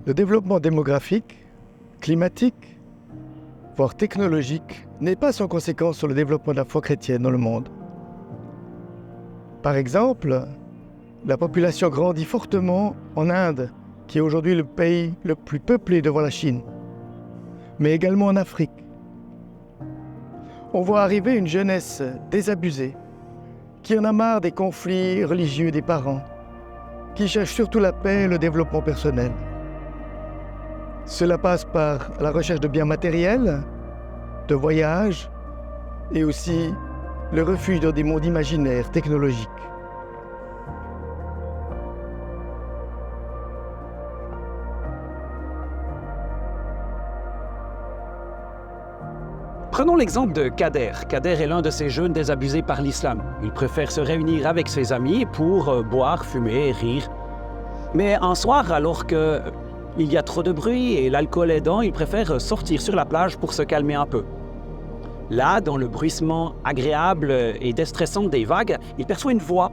Le développement démographique, climatique, voire technologique, n'est pas sans conséquence sur le développement de la foi chrétienne dans le monde. Par exemple, la population grandit fortement en Inde, qui est aujourd'hui le pays le plus peuplé devant la Chine, mais également en Afrique. On voit arriver une jeunesse désabusée, qui en a marre des conflits religieux des parents, qui cherche surtout la paix et le développement personnel. Cela passe par la recherche de biens matériels, de voyages et aussi le refuge dans des mondes imaginaires, technologiques. Prenons l'exemple de Kader. Kader est l'un de ces jeunes désabusés par l'islam. Il préfère se réunir avec ses amis pour boire, fumer, rire. Mais un soir, alors qu'il y a trop de bruit et l'alcool aidant, il préfère sortir sur la plage pour se calmer un peu. Là, dans le bruissement agréable et déstressant des vagues, il perçoit une voix.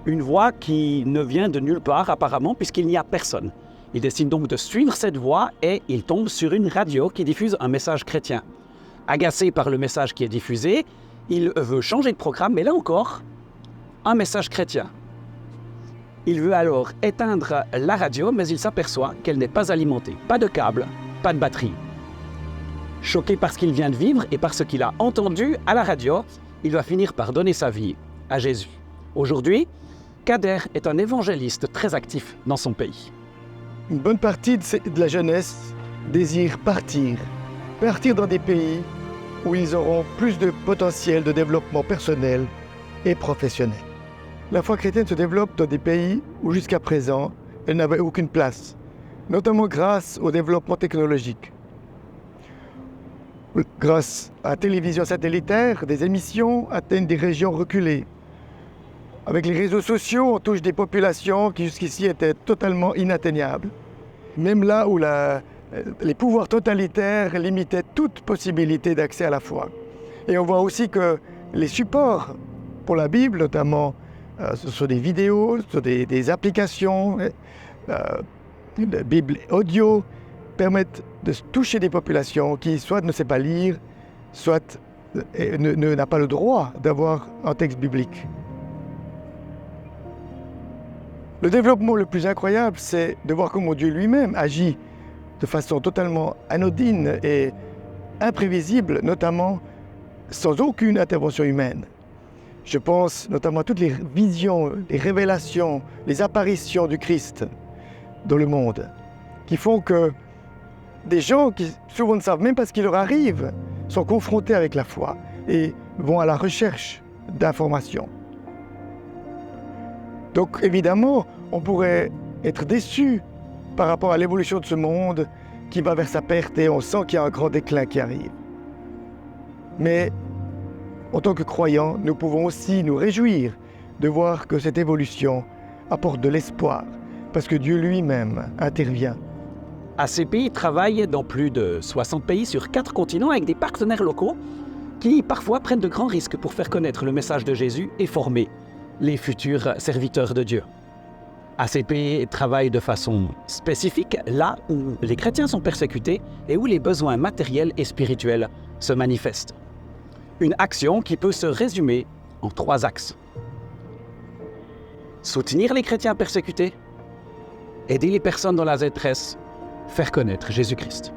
Une voix qui ne vient de nulle part apparemment puisqu'il n'y a personne. Il décide donc de suivre cette voix et il tombe sur une radio qui diffuse un message chrétien. Agacé par le message qui est diffusé, il veut changer de programme, mais là encore, un message chrétien. Il veut alors éteindre la radio, mais il s'aperçoit qu'elle n'est pas alimentée. Pas de câble, pas de batterie. Choqué par ce qu'il vient de vivre et par ce qu'il a entendu à la radio, il va finir par donner sa vie à Jésus. Aujourd'hui, Kader est un évangéliste très actif dans son pays. Une bonne partie de la jeunesse désire partir dans des pays où ils auront plus de potentiel de développement personnel et professionnel. La foi chrétienne se développe dans des pays où jusqu'à présent, elle n'avait aucune place, notamment grâce au développement technologique. Grâce à la télévision satellitaire, des émissions atteignent des régions reculées. Avec les réseaux sociaux, on touche des populations qui jusqu'ici étaient totalement inatteignables. Même là où les pouvoirs totalitaires limitaient toute possibilité d'accès à la foi. Et on voit aussi que les supports pour la Bible, notamment, ce sont des vidéos, ce sont des applications, de Bible audio, permettent de toucher des populations qui soit ne savent pas lire, soit n'a pas le droit d'avoir un texte biblique. Le développement le plus incroyable, c'est de voir comment Dieu lui-même agit de façon totalement anodine et imprévisible, notamment sans aucune intervention humaine. Je pense notamment à toutes les visions, les révélations, les apparitions du Christ dans le monde, qui font que des gens qui souvent ne savent même pas ce qui leur arrive, sont confrontés avec la foi et vont à la recherche d'informations. Donc évidemment, on pourrait être déçu par rapport à l'évolution de ce monde qui va vers sa perte et on sent qu'il y a un grand déclin qui arrive. Mais en tant que croyants, nous pouvons aussi nous réjouir de voir que cette évolution apporte de l'espoir parce que Dieu lui-même intervient. ACPI travaille dans plus de 60 pays sur 4 continents avec des partenaires locaux qui parfois prennent de grands risques pour faire connaître le message de Jésus et former les futurs serviteurs de Dieu. ACPI travaille de façon spécifique là où les chrétiens sont persécutés et où les besoins matériels et spirituels se manifestent. Une action qui peut se résumer en 3 axes. Soutenir les chrétiens persécutés, aider les personnes dans la détresse, faire connaître Jésus-Christ.